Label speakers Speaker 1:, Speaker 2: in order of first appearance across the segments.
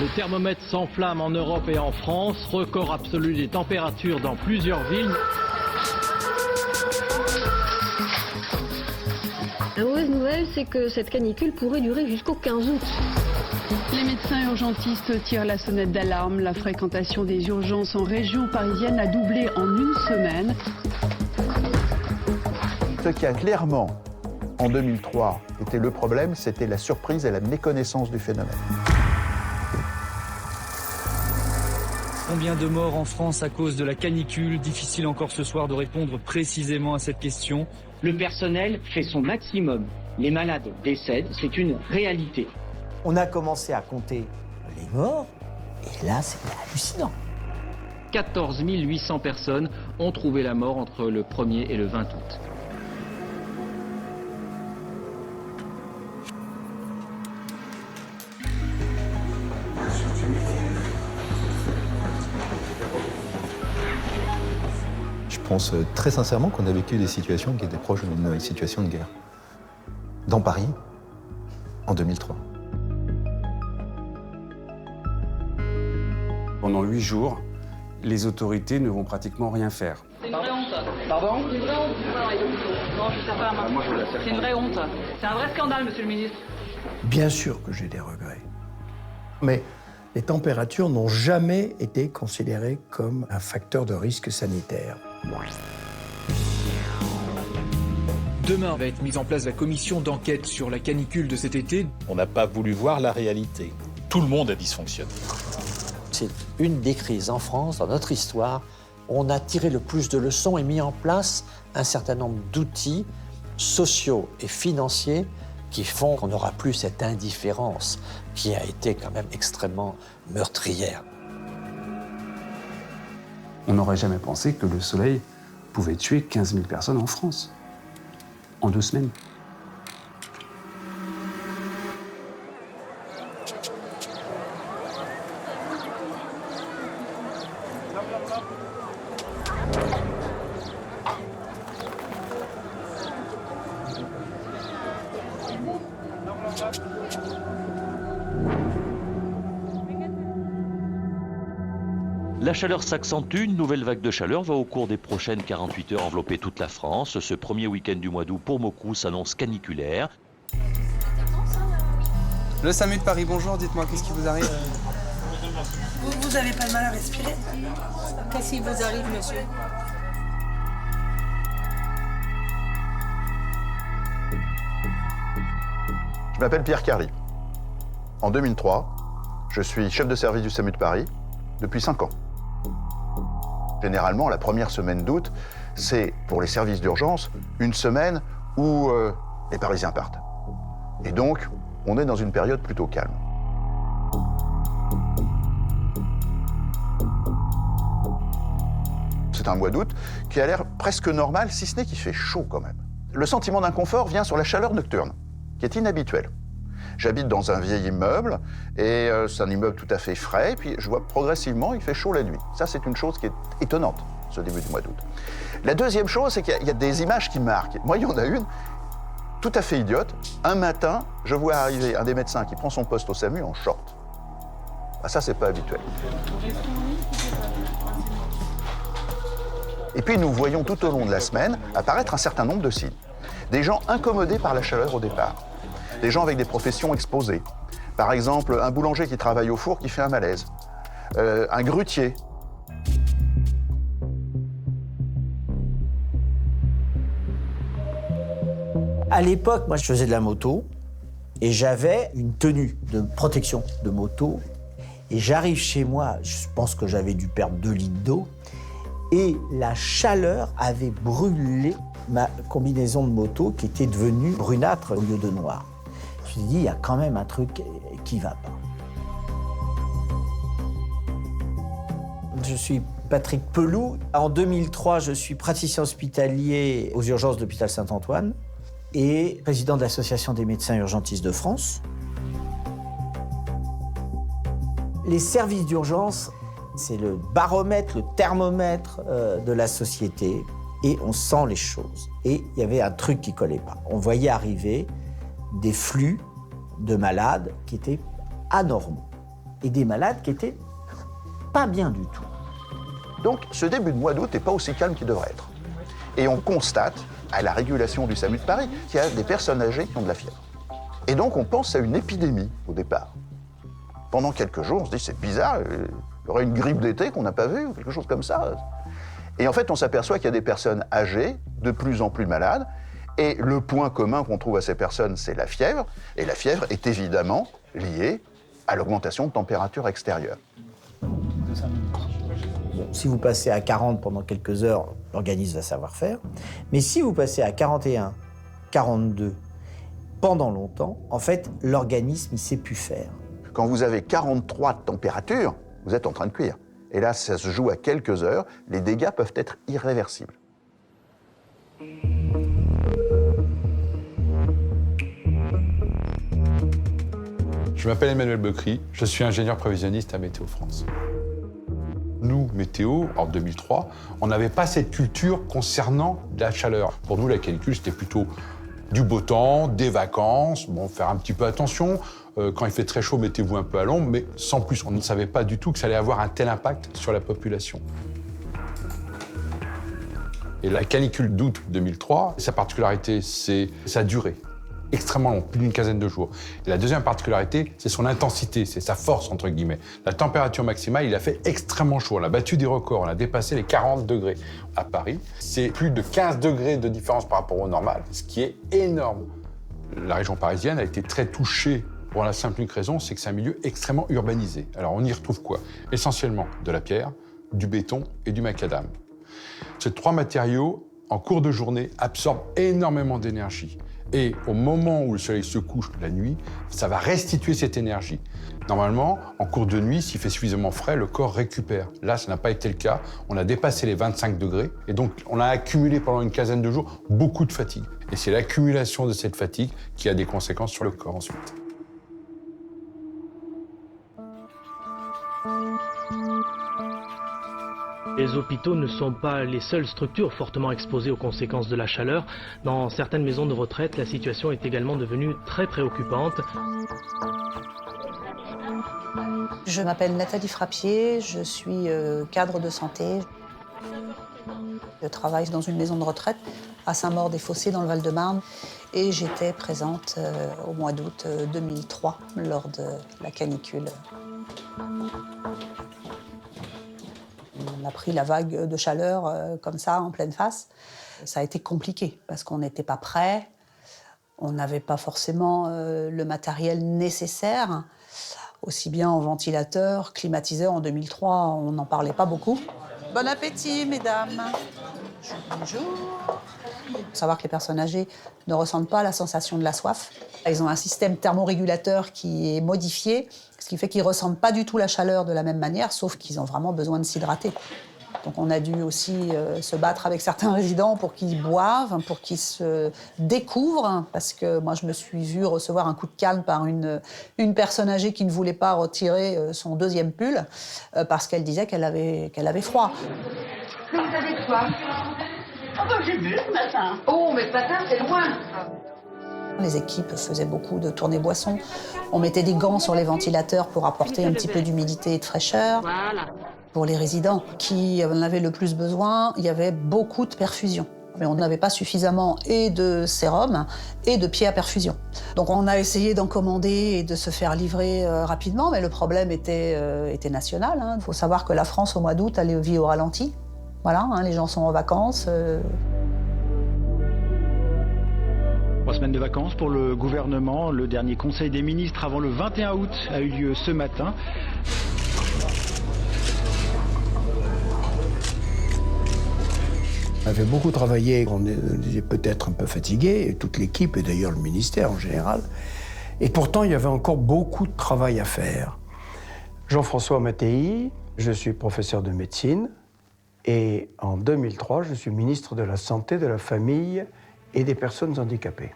Speaker 1: Le thermomètre s'enflamme en Europe et en France. Record absolu des températures dans plusieurs villes.
Speaker 2: La mauvaise nouvelle, c'est que cette canicule pourrait durer jusqu'au 15 août.
Speaker 3: Les médecins urgentistes tirent la sonnette d'alarme. La fréquentation des urgences en région parisienne a doublé en une semaine.
Speaker 4: Ce qui a clairement, en 2003, été le problème, c'était la surprise et la méconnaissance du phénomène.
Speaker 5: Combien de morts en France à cause de la canicule? Difficile encore ce soir de répondre précisément à cette question.
Speaker 6: Le personnel fait son maximum. Les malades décèdent, c'est une réalité.
Speaker 7: On a commencé à compter les morts, et là, c'était hallucinant.
Speaker 1: 14 800 personnes ont trouvé la mort entre le 1er et le 20 août.
Speaker 8: Je pense très sincèrement qu'on a vécu des situations qui étaient proches d'une situation de guerre. Dans Paris, en 2003.
Speaker 9: Pendant 8 jours, les autorités ne vont pratiquement rien faire.
Speaker 10: C'est une vraie honte.
Speaker 9: Pardon?
Speaker 10: C'est une vraie honte du travail d'hôpitaux. Non, je ne sais pas. C'est une vraie honte. C'est un vrai scandale, monsieur le ministre.
Speaker 11: Bien sûr que j'ai des regrets. Mais les températures n'ont jamais été considérées comme un facteur de risque sanitaire.
Speaker 12: Demain va être mise en place la commission d'enquête sur la canicule de cet été.
Speaker 13: On n'a pas voulu voir la réalité. Tout le monde a dysfonctionné.
Speaker 7: C'est une des crises en France, dans notre histoire, où on a tiré le plus de leçons et mis en place un certain nombre d'outils sociaux et financiers qui font qu'on n'aura plus cette indifférence qui a été quand même extrêmement meurtrière.
Speaker 9: On n'aurait jamais pensé que le soleil pouvait tuer 15 000 personnes en France, en 2 semaines.
Speaker 14: La chaleur s'accentue, une nouvelle vague de chaleur va au cours des prochaines 48 heures envelopper toute la France. Ce premier week-end du mois d'août pour Maucou s'annonce caniculaire.
Speaker 15: Le SAMU de Paris, bonjour, dites-moi, qu'est-ce qui vous arrive?
Speaker 16: Vous avez pas de mal à respirer?
Speaker 17: Qu'est-ce qui vous arrive, monsieur?
Speaker 4: Je m'appelle Pierre Carly. En 2003, je suis chef de service du SAMU de Paris depuis 5 ans. Généralement, la première semaine d'août, c'est pour les services d'urgence une semaine où les Parisiens partent. Et donc, on est dans une période plutôt calme. C'est un mois d'août qui a l'air presque normal, si ce n'est qu'il fait chaud quand même. Le sentiment d'inconfort vient sur la chaleur nocturne, qui est inhabituelle. J'habite dans un vieil immeuble, et c'est un immeuble tout à fait frais, et puis je vois progressivement, il fait chaud la nuit. Ça, c'est une chose qui est étonnante, ce début du mois d'août. La deuxième chose, c'est qu'il y a des images qui marquent. Moi, il y en a une tout à fait idiote. Un matin, je vois arriver un des médecins qui prend son poste au SAMU en short. Ah, ça, c'est pas habituel. Et puis, nous voyons tout au long de la semaine apparaître un certain nombre de signes. Des gens incommodés par la chaleur au départ. Des gens avec des professions exposées. Par exemple, un boulanger qui travaille au four qui fait un malaise. Un grutier.
Speaker 7: À l'époque, moi, je faisais de la moto et j'avais une tenue de protection de moto. Et j'arrive chez moi, je pense que j'avais dû perdre 2 litres d'eau. Et la chaleur avait brûlé ma combinaison de moto qui était devenue brunâtre au lieu de noir. Je me suis dit, il y a quand même un truc qui ne va pas. Je suis Patrick Peloux. En 2003, je suis praticien hospitalier aux urgences de l'hôpital Saint-Antoine et président de l'Association des médecins urgentistes de France. Les services d'urgence, c'est le baromètre, le thermomètre de la société et on sent les choses. Et il y avait un truc qui ne collait pas. On voyait arriver des flux de malades qui étaient anormaux. et des malades qui étaient pas bien du tout.
Speaker 4: Donc ce début de mois d'août n'est pas aussi calme qu'il devrait être. Et on constate, à la régulation du SAMU de Paris, qu'il y a des personnes âgées qui ont de la fièvre. Et donc on pense à une épidémie au départ. Pendant quelques jours, on se dit c'est bizarre, il y aurait une grippe d'été qu'on n'a pas vue ou quelque chose comme ça. Et en fait, on s'aperçoit qu'il y a des personnes âgées, de plus en plus malades, et le point commun qu'on trouve à ces personnes, c'est la fièvre, et la fièvre est évidemment liée à l'augmentation de température extérieure.
Speaker 7: Bon, si vous passez à 40 pendant quelques heures, l'organisme va savoir faire. Mais si vous passez à 41, 42 pendant longtemps, en fait, l'organisme, il ne sait plus faire.
Speaker 4: Quand vous avez 43 de température, vous êtes en train de cuire. Et là, ça se joue à quelques heures. Les dégâts peuvent être irréversibles.
Speaker 18: Je m'appelle Emmanuel Becry, je suis ingénieur prévisionniste à Météo France. Nous, Météo, en 2003, on n'avait pas cette culture concernant la chaleur. Pour nous, la canicule, c'était plutôt du beau temps, des vacances, bon, faire un petit peu attention. Quand il fait très chaud, mettez-vous un peu à l'ombre, mais sans plus. On ne savait pas du tout que ça allait avoir un tel impact sur la population. Et la canicule d'août 2003, sa particularité, c'est sa durée. Extrêmement long, plus d'une quinzaine de jours. Et la deuxième particularité, c'est son intensité, c'est sa force, entre guillemets. La température maximale, il a fait extrêmement chaud. On a battu des records, on a dépassé les 40 degrés. À Paris, c'est plus de 15 degrés de différence par rapport au normal, ce qui est énorme. La région parisienne a été très touchée pour la simple unique raison, c'est que c'est un milieu extrêmement urbanisé. Alors on y retrouve quoi? Essentiellement de la pierre, du béton et du macadam. Ces trois matériaux, en cours de journée, absorbent énormément d'énergie. Et au moment où le soleil se couche la nuit, ça va restituer cette énergie. Normalement, en cours de nuit, s'il fait suffisamment frais, le corps récupère. Là, ça n'a pas été le cas. On a dépassé les 25 degrés. Et donc, on a accumulé pendant une quinzaine de jours beaucoup de fatigue. Et c'est l'accumulation de cette fatigue qui a des conséquences sur le corps ensuite.
Speaker 19: Les hôpitaux ne sont pas les seules structures fortement exposées aux conséquences de la chaleur. Dans certaines maisons de retraite, la situation est également devenue très préoccupante.
Speaker 17: Je m'appelle Nathalie Frappier, je suis cadre de santé. Je travaille dans une maison de retraite à Saint-Maur-des-Fossés dans le Val-de-Marne et j'étais présente au mois d'août 2003 lors de la canicule. On a pris la vague de chaleur comme ça, en pleine face. Ça a été compliqué parce qu'on n'était pas prêts. On n'avait pas forcément le matériel nécessaire, aussi bien en ventilateur, climatiseur. En 2003, on n'en parlait pas beaucoup. Bon appétit, mesdames. Bonjour. Il faut savoir que les personnes âgées ne ressentent pas la sensation de la soif. Ils ont un système thermorégulateur qui est modifié, ce qui fait qu'ils ne ressentent pas du tout la chaleur de la même manière, sauf qu'ils ont vraiment besoin de s'hydrater. Donc on a dû aussi se battre avec certains résidents pour qu'ils boivent, pour qu'ils se découvrent, parce que moi je me suis vue recevoir un coup de canne par une personne âgée qui ne voulait pas retirer son deuxième pull, parce qu'elle disait qu'elle avait froid.
Speaker 16: Que vous avez soif? Oh ben j'ai bu ce matin. Oh mais ce matin c'est loin.
Speaker 17: Les équipes faisaient beaucoup de tournées boissons. On mettait des gants sur les ventilateurs pour apporter un petit peu d'humidité et de fraîcheur.
Speaker 16: Voilà.
Speaker 17: Pour les résidents qui en avaient le plus besoin, il y avait beaucoup de perfusion. Mais on n'avait pas suffisamment et de sérum et de pieds à perfusion. Donc on a essayé d'en commander et de se faire livrer rapidement, mais le problème était national. Il faut savoir que la France, au mois d'août, elle vit au ralenti. Voilà, les gens sont en vacances.
Speaker 20: 3 semaines de vacances pour le gouvernement. Le dernier conseil des ministres avant le 21 août a eu lieu ce matin.
Speaker 11: On avait beaucoup travaillé, on était peut-être un peu fatigué, toute l'équipe et d'ailleurs le ministère en général. Et pourtant, il y avait encore beaucoup de travail à faire. Jean-François Mattei, je suis professeur de médecine et en 2003, je suis ministre de la Santé, de la Famille et des personnes handicapées.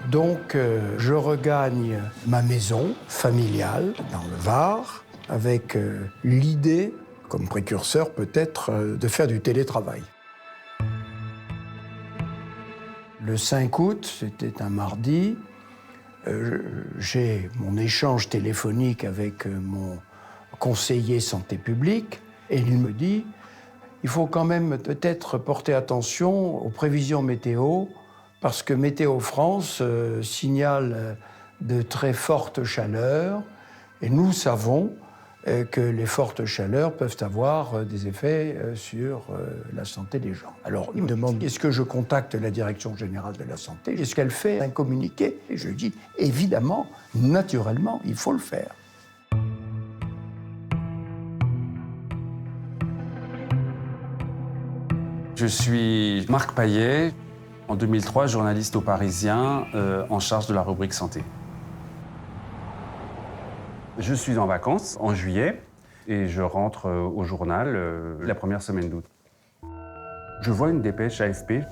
Speaker 11: Donc, je regagne ma maison familiale dans le Var avec l'idée, comme précurseur peut-être, de faire du télétravail. Le 5 août, c'était un mardi, j'ai mon échange téléphonique avec mon conseiller santé publique et il me dit il faut quand même peut-être porter attention aux prévisions météo parce que Météo France signale de très fortes chaleurs et nous savons que les fortes chaleurs peuvent avoir des effets sur la santé des gens. Alors, il me demande, est-ce que je contacte la Direction générale de la santé? Est-ce qu'elle fait un communiqué? Et je dis, évidemment, naturellement, il faut le faire.
Speaker 9: Je suis Marc Payet, en 2003, journaliste au Parisien, en charge de la rubrique santé. Je suis en vacances en juillet et je rentre au journal la première semaine d'août. Je vois une dépêche AFP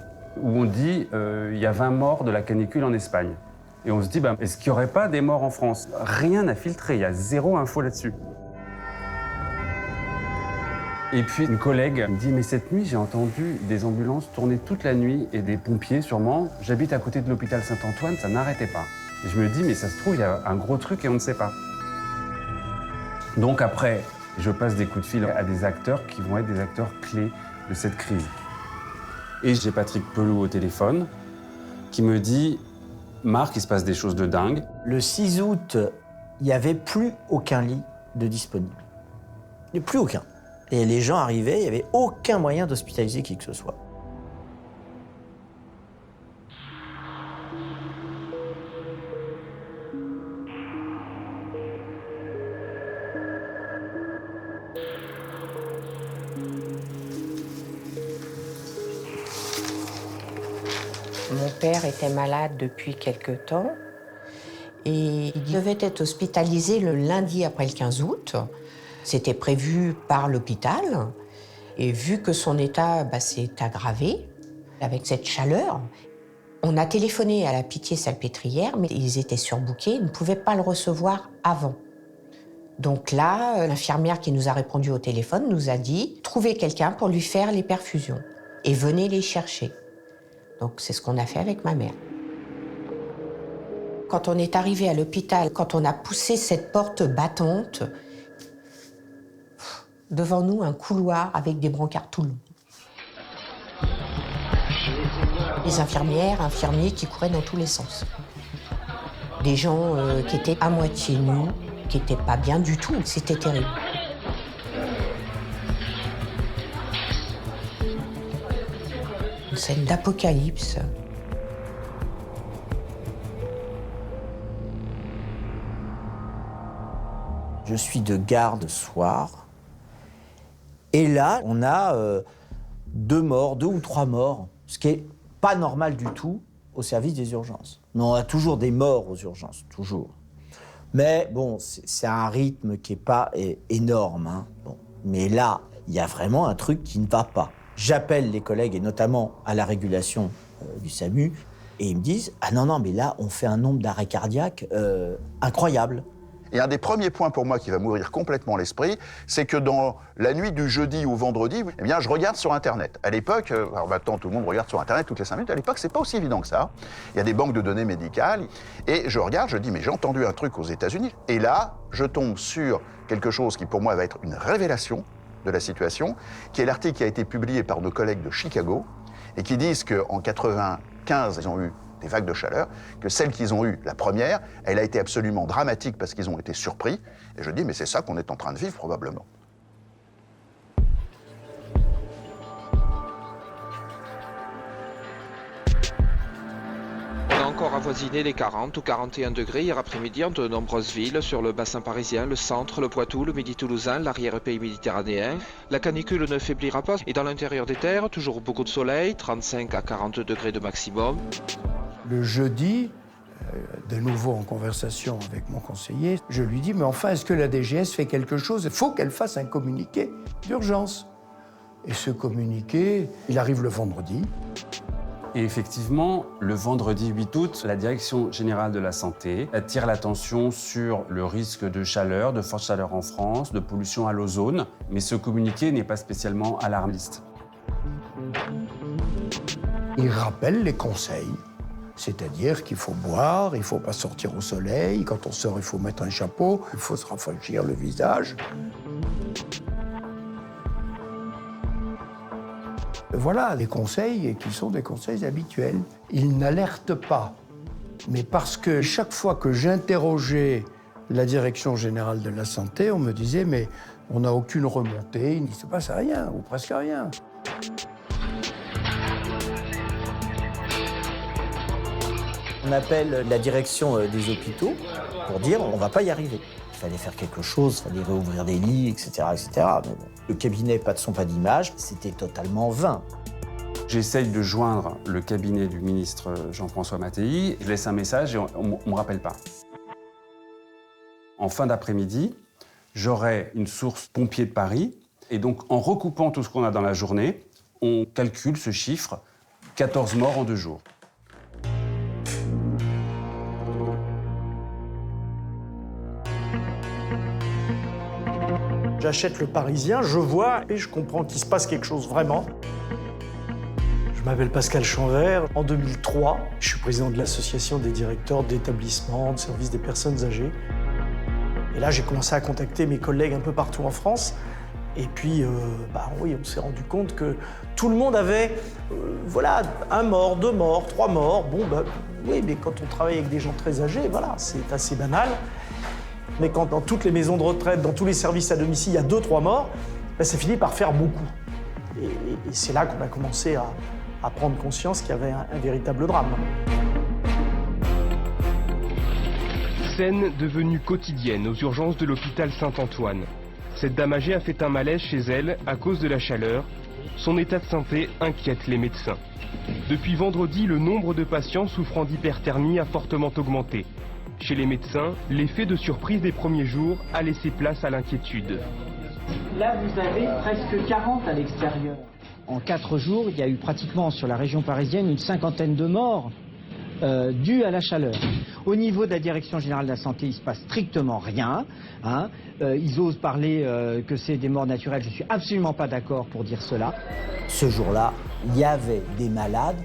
Speaker 9: où on dit il y a 20 morts de la canicule en Espagne. Et on se dit, est-ce qu'il n'y aurait pas des morts en France? Rien n'a filtré, il y a zéro info là-dessus. Et puis une collègue me dit, mais cette nuit, j'ai entendu des ambulances tourner toute la nuit et des pompiers sûrement. J'habite à côté de l'hôpital Saint-Antoine, ça n'arrêtait pas. Et je me dis, mais ça se trouve, il y a un gros truc et on ne sait pas. Donc après, je passe des coups de fil à des acteurs qui vont être des acteurs clés de cette crise. Et j'ai Patrick Pelou au téléphone qui me dit « Marc, il se passe des choses de dingue ».
Speaker 7: Le 6 août, il n'y avait plus aucun lit de disponible. Plus aucun. Et les gens arrivaient, il n'y avait aucun moyen d'hospitaliser qui que ce soit.
Speaker 21: Mon père était malade depuis quelque temps et il devait être hospitalisé le lundi après le 15 août. C'était prévu par l'hôpital et vu que son état s'est aggravé avec cette chaleur, on a téléphoné à la Pitié-Salpêtrière, mais ils étaient surbookés, ils ne pouvaient pas le recevoir avant. Donc là, l'infirmière qui nous a répondu au téléphone nous a dit « Trouvez quelqu'un pour lui faire les perfusions et venez les chercher ». Donc c'est ce qu'on a fait avec ma mère. Quand on est arrivé à l'hôpital, quand on a poussé cette porte battante, devant nous un couloir avec des brancards tout le long. Les infirmières, infirmiers qui couraient dans tous les sens. Des gens qui étaient à moitié nus, qui n'étaient pas bien du tout, c'était terrible. Une scène d'apocalypse.
Speaker 7: Je suis de garde soir. Et là, on a 2 ou 3 morts, ce qui n'est pas normal du tout au service des urgences. Mais on a toujours des morts aux urgences, toujours. Mais bon, c'est un rythme qui n'est pas énorme. Hein. Bon. Mais là, il y a vraiment un truc qui ne va pas. J'appelle les collègues, et notamment à la régulation du SAMU, et ils me disent « Ah non, mais là, on fait un nombre d'arrêts cardiaques incroyable ».
Speaker 4: Et un des premiers points pour moi qui va m'ouvrir complètement l'esprit, c'est que dans la nuit du jeudi au vendredi, eh bien, je regarde sur Internet. À l'époque, alors maintenant tout le monde regarde sur Internet toutes les 5 minutes, à l'époque c'est pas aussi évident que ça. Il y a des banques de données médicales, et je regarde, je dis mais j'ai entendu un truc aux États-Unis. Et là, je tombe sur quelque chose qui pour moi va être une révélation de la situation, qui est l'article qui a été publié par nos collègues de Chicago, et qui disent qu'en 1995, ils ont eu des vagues de chaleur, que celle qu'ils ont eue, la première, elle a été absolument dramatique parce qu'ils ont été surpris. Et je dis, mais c'est ça qu'on est en train de vivre probablement.
Speaker 22: On a encore avoisiné les 40 ou 41 degrés hier après-midi en de nombreuses villes sur le bassin parisien, le centre, le Poitou, le Midi toulousain, l'arrière-pays méditerranéen. La canicule ne faiblira pas et dans l'intérieur des terres, toujours beaucoup de soleil, 35 à 40 degrés de maximum.
Speaker 11: Le jeudi, de nouveau en conversation avec mon conseiller, je lui dis, mais enfin, est-ce que la DGS fait quelque chose? Il faut qu'elle fasse un communiqué d'urgence. Et ce communiqué, il arrive le vendredi.
Speaker 9: Et effectivement, le vendredi 8 août, la Direction générale de la santé attire l'attention sur le risque de chaleur, de forte chaleur en France, de pollution à l'ozone. Mais ce communiqué n'est pas spécialement alarmiste.
Speaker 11: Il rappelle les conseils C'est-à-dire qu'il faut boire, il ne faut pas sortir au soleil, quand on sort, il faut mettre un chapeau, il faut se rafraîchir le visage. Voilà les conseils qui sont des conseils habituels. Ils n'alertent pas. Mais parce que chaque fois que j'interrogeais la Direction générale de la santé, on me disait « mais on n'a aucune remontée, il ne se passe rien, ou presque rien ».
Speaker 7: On appelle la direction des hôpitaux pour dire on ne va pas y arriver. Il fallait faire quelque chose, il fallait réouvrir des lits, etc. etc. Mais bon, le cabinet, pas de son, pas d'image, c'était totalement vain.
Speaker 9: J'essaye de joindre le cabinet du ministre Jean-François Mattei. Je laisse un message et on ne me rappelle pas. En fin d'après-midi, j'aurai une source pompier de Paris. Et donc, en recoupant tout ce qu'on a dans la journée, on calcule ce chiffre, 14 morts en 2 jours.
Speaker 2: J'achète le Parisien, je vois et je comprends qu'il se passe quelque chose vraiment. Je m'appelle Pascal Chanvert. En 2003, je suis président de l'association des directeurs d'établissements de services des personnes âgées. Et là, j'ai commencé à contacter mes collègues un peu partout en France. Et puis, oui, on s'est rendu compte que tout le monde avait, voilà, 1 mort, 2 morts, 3 morts. Bon, oui, mais quand on travaille avec des gens très âgés, voilà, c'est assez banal. Mais quand dans toutes les maisons de retraite, dans tous les services à domicile, il y a 2-3 morts, ça finit par faire beaucoup. Et c'est là qu'on a commencé à prendre conscience qu'il y avait un véritable drame.
Speaker 3: Scène devenue quotidienne aux urgences de l'hôpital Saint-Antoine. Cette dame âgée a fait un malaise chez elle à cause de la chaleur. Son état de santé inquiète les médecins. Depuis vendredi, le nombre de patients souffrant d'hyperthermie a fortement augmenté. Chez les médecins, l'effet de surprise des premiers jours a laissé place à l'inquiétude.
Speaker 6: Là, vous avez presque 40 à l'extérieur.
Speaker 23: En 4 jours, il y a eu pratiquement sur la région parisienne une 50aine de morts dues à la chaleur. Au niveau de la Direction générale de la santé, il ne se passe strictement rien. Ils osent parler que c'est des morts naturelles. Je ne suis absolument pas d'accord pour dire cela.
Speaker 7: Ce jour-là, il y avait des malades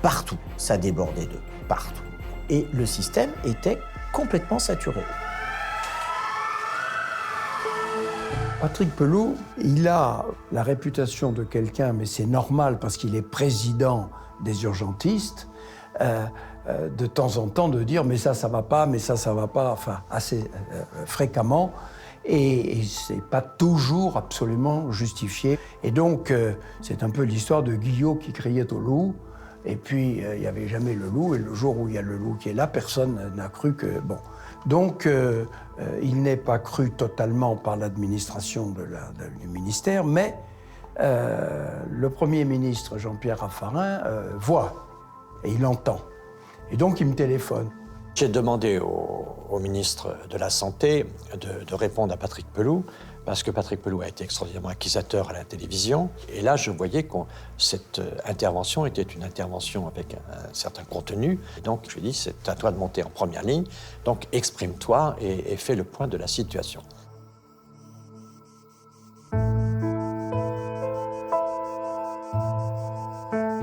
Speaker 7: partout. Ça débordait d'eux, partout. Et le système était complètement saturé.
Speaker 11: Patrick Pelloux, il a la réputation de quelqu'un, mais c'est normal parce qu'il est président des urgentistes, de temps en temps de dire « mais ça va pas, mais ça va pas », enfin assez fréquemment. Et c'est pas toujours absolument justifié. Et donc, c'est un peu l'histoire de Guillot qui criait au loup. Et puis, il n'y avait jamais le loup, et le jour où il y a le loup qui est là, personne n'a cru que... Bon. Donc, il n'est pas cru totalement par l'administration du ministère, mais le Premier ministre, Jean-Pierre Raffarin, voit, et il entend. Et donc, il me téléphone.
Speaker 24: J'ai demandé au ministre de la Santé de répondre à Patrick Pelloux, parce que Patrick Pelloux a été extraordinairement accusateur à la télévision. Et là, je voyais que cette intervention était une intervention avec un certain contenu. Donc, je lui ai dit, c'est à toi de monter en première ligne. Donc, exprime-toi et fais le point de la situation.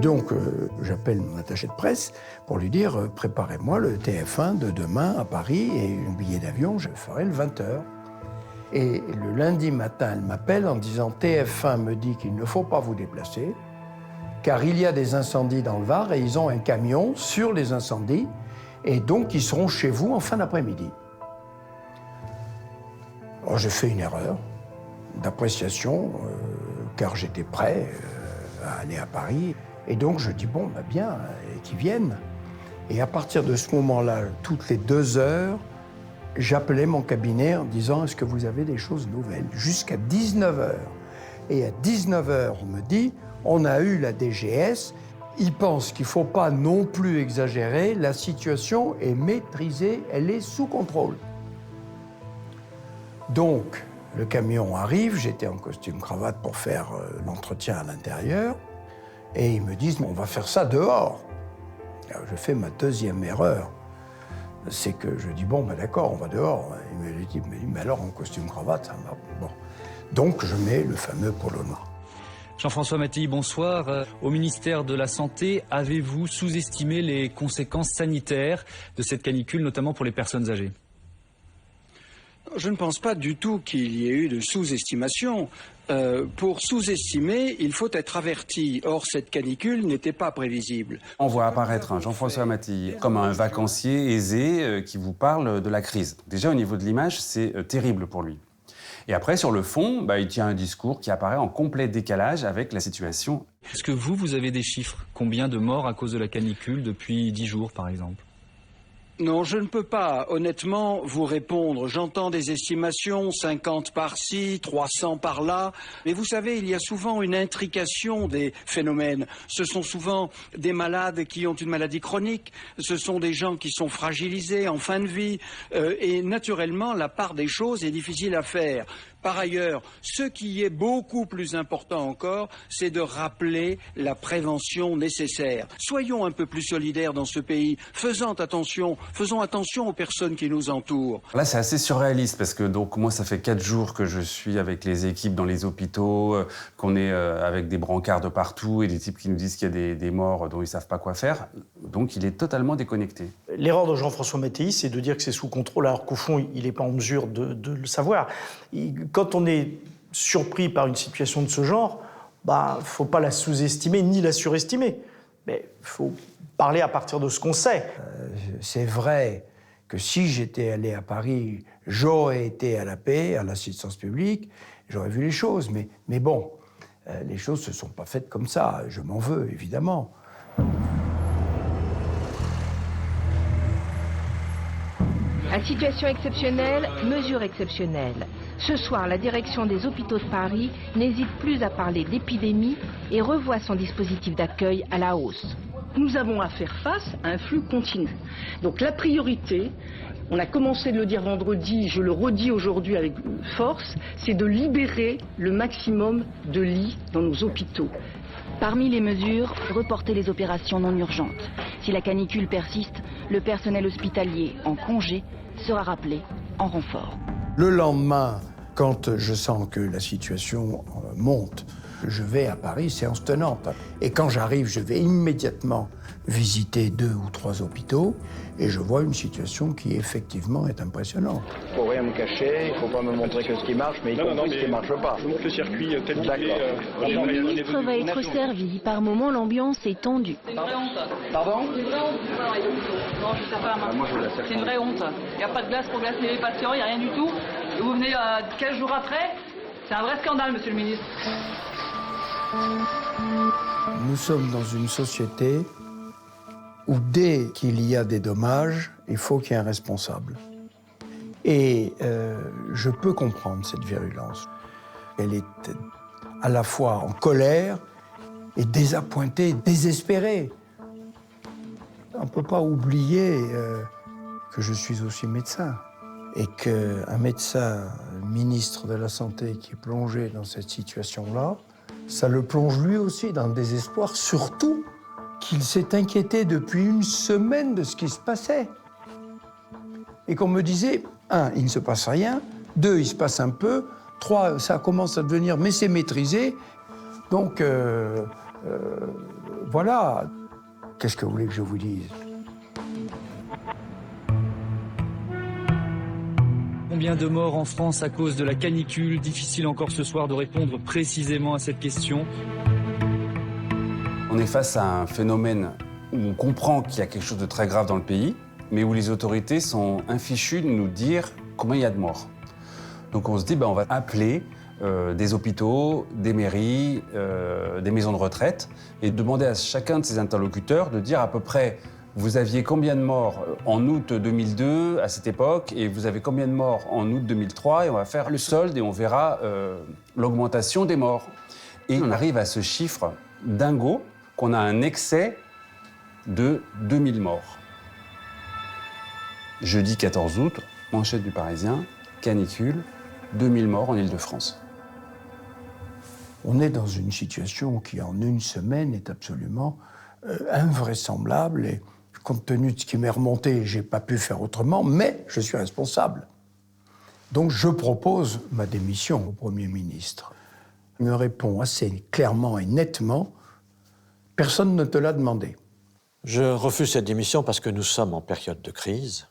Speaker 11: Donc, j'appelle mon attaché de presse pour lui dire « Préparez-moi le TF1 de demain à Paris et un billet d'avion, je le ferai le 20h ». Et le lundi matin, elle m'appelle en disant « TF1 me dit qu'il ne faut pas vous déplacer, car il y a des incendies dans le Var et ils ont un camion sur les incendies, et donc ils seront chez vous en fin d'après-midi. » Alors j'ai fait une erreur d'appréciation, car j'étais prêt à aller à Paris. Et donc je dis « Bon, bien, qu'ils viennent ». Et à partir de ce moment-là, toutes les 2 heures, j'appelais mon cabinet en disant « Est-ce que vous avez des choses nouvelles ?» Jusqu'à 19h. Et à 19h, on me dit « On a eu la DGS. Ils pensent qu'il ne faut pas non plus exagérer. La situation est maîtrisée. Elle est sous contrôle. » Donc, le camion arrive. J'étais en costume-cravate pour faire l'entretien à l'intérieur. Et ils me disent « On va faire ça dehors. » Alors, je fais ma 2e erreur. C'est que je dis, bon, d'accord, on va dehors. Il me dit, mais alors en costume-cravate, ça va. Bon. Donc, je mets le fameux polo noir.
Speaker 1: Jean-François Mattei, bonsoir. Au ministère de la Santé, avez-vous sous-estimé les conséquences sanitaires de cette canicule, notamment pour les personnes âgées ?
Speaker 5: Je ne pense pas du tout qu'il y ait eu de sous-estimation. Pour sous-estimer, il faut être averti. Or, cette canicule n'était pas prévisible.
Speaker 9: On voit apparaître un Jean-François Mattei comme un vacancier aisé qui vous parle de la crise. Déjà, au niveau de l'image, c'est terrible pour lui. Et après, sur le fond, il tient un discours qui apparaît en complet décalage avec la situation.
Speaker 1: Est-ce que vous avez des chiffres ? Combien de morts à cause de la canicule depuis 10 jours, par exemple ?
Speaker 5: Non, je ne peux pas, honnêtement, vous répondre. J'entends des estimations, 50 par-ci, 300 par-là. Mais vous savez, il y a souvent une intrication des phénomènes. Ce sont souvent des malades qui ont une maladie chronique. Ce sont des gens qui sont fragilisés en fin de vie. Et naturellement, la part des choses est difficile à faire. Par ailleurs, ce qui est beaucoup plus important encore, c'est de rappeler la prévention nécessaire. Soyons un peu plus solidaires dans ce pays, faisons attention aux personnes qui nous entourent.
Speaker 9: Là, c'est assez surréaliste parce que moi, ça fait 4 jours que je suis avec les équipes dans les hôpitaux, qu'on est avec des brancards de partout et des types qui nous disent qu'il y a des morts dont ils ne savent pas quoi faire. Donc, il est totalement déconnecté.
Speaker 2: L'erreur de Jean-François Mattei, c'est de dire que c'est sous contrôle alors qu'au fond, il n'est pas en mesure de le savoir. Quand on est surpris par une situation de ce genre, faut pas la sous-estimer ni la surestimer. Mais il faut parler à partir de ce qu'on sait.
Speaker 11: C'est vrai que si j'étais allé à Paris, j'aurais été à la paix, à l'assistance publique, j'aurais vu les choses. Mais bon, les choses ne se sont pas faites comme ça. Je m'en veux, évidemment.
Speaker 8: À situation exceptionnelle, mesure exceptionnelle. Ce soir, la direction des hôpitaux de Paris n'hésite plus à parler d'épidémie et revoit son dispositif d'accueil à la hausse.
Speaker 10: Nous avons à faire face à un flux continu. Donc la priorité, on a commencé de le dire vendredi, je le redis aujourd'hui avec force, c'est de libérer le maximum de lits dans nos hôpitaux.
Speaker 8: Parmi les mesures, reporter les opérations non urgentes. Si la canicule persiste, le personnel hospitalier en congé sera rappelé en renfort.
Speaker 11: Le lendemain, quand je sens que la situation monte, je vais à Paris, séance tenante. Et quand j'arrive, je vais immédiatement visiter 2 ou 3 hôpitaux et je vois une situation qui, effectivement, est impressionnante.
Speaker 5: Il ne faut rien me cacher, il ne faut pas me montrer que ce qui marche, mais y compris ce qui ne marche pas.
Speaker 3: Je montre le circuit tel qu'il est.
Speaker 8: Et le ministre va être servi. Par moments, l'ambiance est tendue.
Speaker 10: C'est une vraie honte.
Speaker 5: Pardon?
Speaker 10: C'est une vraie honte. Non, je ne sais pas.
Speaker 5: Moi, je
Speaker 10: c'est une vraie honte. Il n'y a pas de glace pour glacer les patients, il n'y a rien du tout. Et vous venez 15 jours après, c'est un vrai scandale, monsieur le ministre.
Speaker 11: Nous sommes dans une société où dès qu'il y a des dommages, il faut qu'il y ait un responsable. Et je peux comprendre cette virulence. Elle est à la fois en colère et désappointée, désespérée. On ne peut pas oublier que je suis aussi médecin et qu'un médecin, ministre de la Santé qui est plongé dans cette situation-là, ça le plonge lui aussi dans le désespoir, surtout qu'il s'est inquiété depuis une semaine de ce qui se passait. Et qu'on me disait, 1, il ne se passe rien, 2, il se passe un peu, 3, ça commence à devenir, mais c'est maîtrisé. Donc, voilà. Qu'est-ce que vous voulez que je vous dise ?
Speaker 1: Combien de morts en France à cause de la canicule? Difficile encore ce soir de répondre précisément à cette question.
Speaker 9: On est face à un phénomène où on comprend qu'il y a quelque chose de très grave dans le pays, mais où les autorités sont infichues de nous dire combien il y a de morts. Donc on se dit, on va appeler des hôpitaux, des mairies, des maisons de retraite, et demander à chacun de ces interlocuteurs de dire à peu près vous aviez combien de morts en août 2002 à cette époque, et vous avez combien de morts en août 2003, et on va faire le solde et on verra l'augmentation des morts. Et on arrive à ce chiffre dingo qu'on a un excès de 2000 morts. Jeudi 14 août, manchette du Parisien, canicule, 2000 morts en Île-de-France.
Speaker 11: On est dans une situation qui, en une semaine, est absolument invraisemblable. Et compte tenu de ce qui m'est remonté, je n'ai pas pu faire autrement, mais je suis responsable. Donc je propose ma démission au Premier ministre. Il me répond assez clairement et nettement, personne ne te l'a demandé.
Speaker 24: Je refuse cette démission parce que nous sommes en période de crise.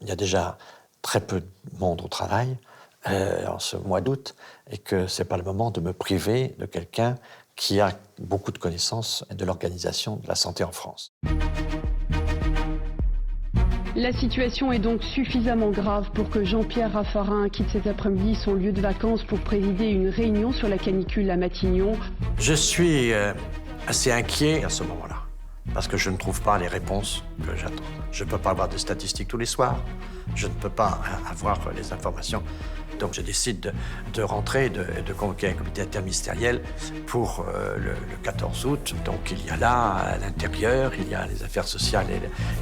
Speaker 24: Il y a déjà très peu de monde au travail en ce mois d'août et que ce n'est pas le moment de me priver de quelqu'un qui a beaucoup de connaissances de l'organisation de la santé en France.
Speaker 12: La situation est donc suffisamment grave pour que Jean-Pierre Raffarin quitte cet après-midi son lieu de vacances pour présider une réunion sur la canicule à Matignon.
Speaker 24: Je suis assez inquiet à ce moment-là, parce que je ne trouve pas les réponses que j'attends. Je ne peux pas avoir de statistiques tous les soirs, je ne peux pas avoir les informations. Donc je décide de rentrer, de convoquer un comité interministériel pour le 14 août. Donc il y a là, à l'intérieur, il y a les affaires sociales,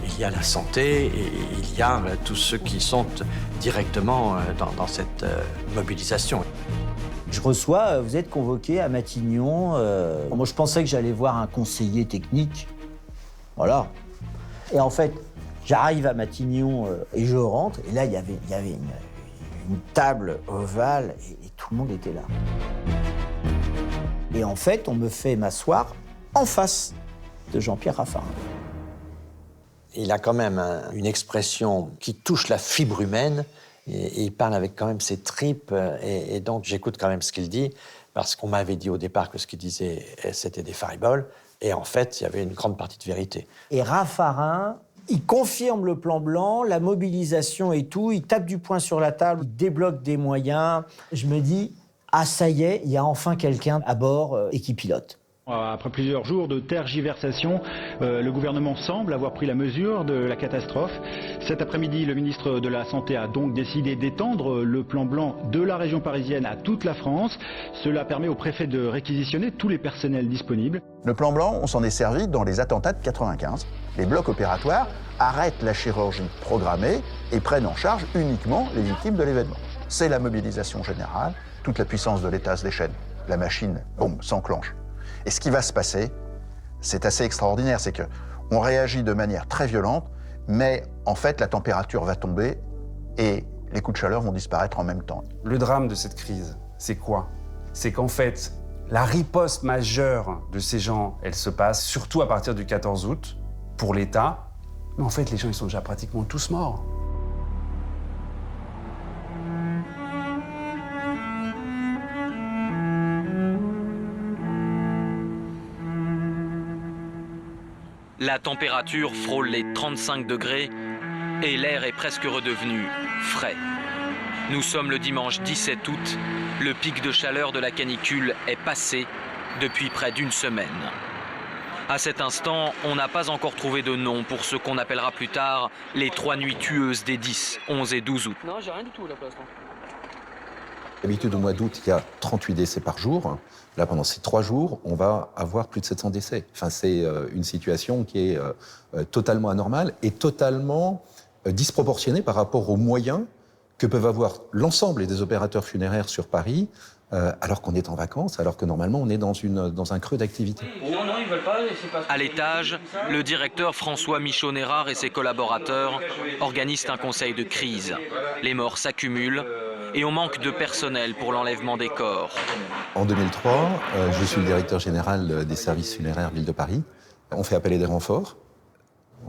Speaker 24: il y a la santé, et il y a tous ceux qui sont directement dans cette mobilisation.
Speaker 7: Je reçois, vous êtes convoqué à Matignon. Moi, je pensais que j'allais voir un conseiller technique. Voilà. Et en fait, j'arrive à Matignon et je rentre. Et là, il y avait une table ovale et tout le monde était là. Et en fait, on me fait m'asseoir en face de Jean-Pierre Raffarin.
Speaker 24: Il a quand même une expression qui touche la fibre humaine. Et il parle avec quand même ses tripes, et donc j'écoute quand même ce qu'il dit, parce qu'on m'avait dit au départ que ce qu'il disait, c'était des fariboles, et en fait, il y avait une grande partie de vérité.
Speaker 7: Et Raffarin, il confirme le plan blanc, la mobilisation et tout, il tape du poing sur la table, il débloque des moyens. Je me dis, ah ça y est, il y a enfin quelqu'un à bord et qui pilote.
Speaker 20: Après plusieurs jours de tergiversation, le gouvernement semble avoir pris la mesure de la catastrophe. Cet après-midi, le ministre de la Santé a donc décidé d'étendre le plan blanc de la région parisienne à toute la France. Cela permet au préfet de réquisitionner tous les personnels disponibles.
Speaker 4: Le plan blanc, on s'en est servi dans les attentats de 95. Les blocs opératoires arrêtent la chirurgie programmée et prennent en charge uniquement les victimes de l'événement. C'est la mobilisation générale, toute la puissance de l'État se déchaîne. La machine, boum, s'enclenche. Et ce qui va se passer, c'est assez extraordinaire, c'est qu'on réagit de manière très violente, mais en fait, la température va tomber et les coups de chaleur vont disparaître en même temps.
Speaker 9: Le drame de cette crise, c'est quoi? C'est qu'en fait, la riposte majeure de ces gens, elle se passe surtout à partir du 14 août, pour l'État. Mais en fait, les gens, ils sont déjà pratiquement tous morts.
Speaker 13: La température frôle les 35 degrés et l'air est presque redevenu frais. Nous sommes le dimanche 17 août. Le pic de chaleur de la canicule est passé depuis près d'une semaine. À cet instant, on n'a pas encore trouvé de nom pour ce qu'on appellera plus tard les 3 nuits tueuses des 10, 11 et 12 août.
Speaker 14: Non, j'ai rien du tout là pour l'instant.
Speaker 15: D'habitude, au mois d'août, il y a 38 décès par jour. Là, pendant ces 3 jours, on va avoir plus de 700 décès. Enfin, c'est une situation qui est totalement anormale et totalement disproportionnée par rapport aux moyens que peuvent avoir l'ensemble des opérateurs funéraires sur Paris, alors qu'on est en vacances, alors que normalement, on est dans un creux d'activité.
Speaker 13: Non, ils veulent pas. À l'étage, le directeur François Michaud-Nérard et ses collaborateurs organisent un conseil de crise. Les morts s'accumulent et on manque de personnel pour l'enlèvement des corps.
Speaker 15: En 2003, je suis le directeur général des services funéraires Ville de Paris. On fait appel à des renforts.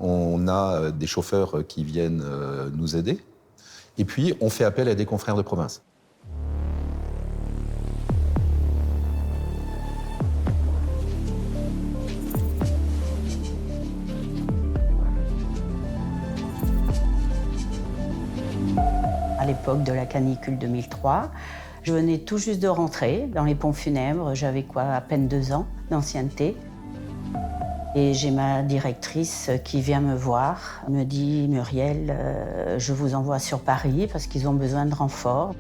Speaker 15: On a des chauffeurs qui viennent nous aider. Et puis, on fait appel à des confrères de province.
Speaker 17: À l'époque de la canicule 2003, je venais tout juste de rentrer dans les pompes funèbres. J'avais à peine 2 ans d'ancienneté. Et j'ai ma directrice qui vient me voir, me dit « Muriel, je vous envoie sur Paris parce qu'ils ont besoin de renforts ».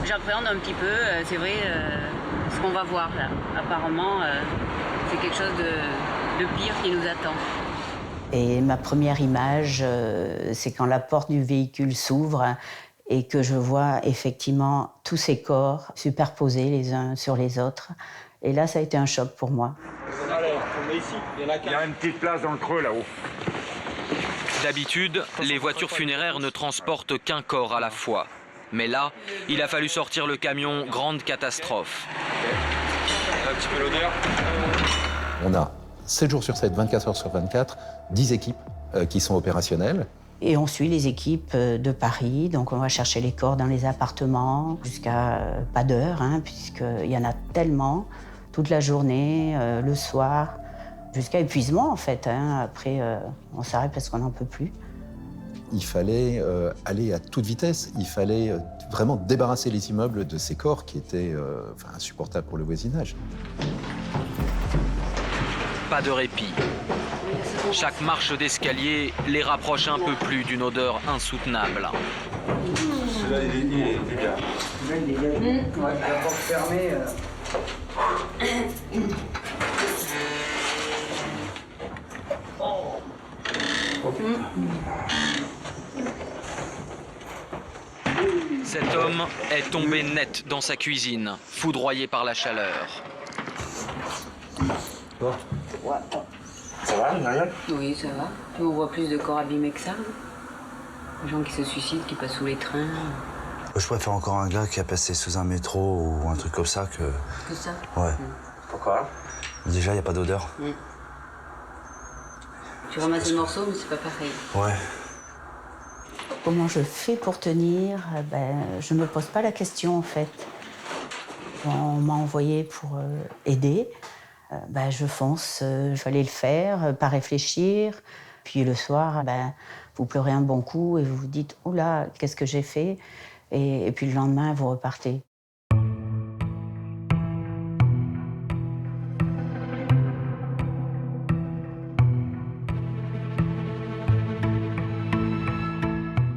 Speaker 25: J'appréhende un petit peu, c'est vrai, ce qu'on va voir là. Apparemment, c'est quelque chose de pire qui nous attend.
Speaker 17: Et ma première image, c'est quand la porte du véhicule s'ouvre et que je vois effectivement tous ces corps superposés les uns sur les autres. Et là, ça a été un choc pour moi.
Speaker 26: Allez,
Speaker 14: Ici, il y a une petite place dans le creux là-haut.
Speaker 13: D'habitude, les voitures funéraires ne transportent qu'un corps à la fois. Mais là, il a fallu sortir le camion grande catastrophe.
Speaker 14: Un petit peu l'odeur.
Speaker 15: On a 7 jours sur 7, 24 heures sur 24, 10 équipes qui sont opérationnelles.
Speaker 16: Et on suit les équipes de Paris, donc on va chercher les corps dans les appartements jusqu'à pas d'heure, puisqu'il y en a tellement, toute la journée, le soir, jusqu'à épuisement en fait. Après, on s'arrête parce qu'on n'en peut plus.
Speaker 15: Il fallait aller à toute vitesse, il fallait vraiment débarrasser les immeubles de ces corps qui étaient insupportables pour le voisinage.
Speaker 13: Pas de répit. Chaque marche d'escalier les rapproche un peu plus d'une odeur insoutenable.
Speaker 14: Celui-là, il est bien.
Speaker 16: La porte fermée.
Speaker 13: Cet homme est tombé net dans sa cuisine, foudroyé par la chaleur.
Speaker 14: Ça va, Marianne?
Speaker 25: Oui, ça va. On voit plus de corps abîmés que ça. Des gens qui se suicident, qui passent sous les trains.
Speaker 18: Je préfère encore un gars qui a passé sous un métro ou un truc comme ça que...
Speaker 25: Que ça?
Speaker 18: Ouais.
Speaker 14: Pourquoi?
Speaker 18: Déjà, il n'y a pas d'odeur.
Speaker 25: Tu ramasses le morceau, mais c'est pas pareil.
Speaker 18: Ouais.
Speaker 16: Comment je fais pour tenir? Je ne me pose pas la question en fait. On m'a envoyé pour aider. Je fonce, il fallait le faire, pas réfléchir. Puis le soir, vous pleurez un bon coup et vous vous dites « Oula, qu'est-ce que j'ai fait ?» et puis le lendemain, vous repartez.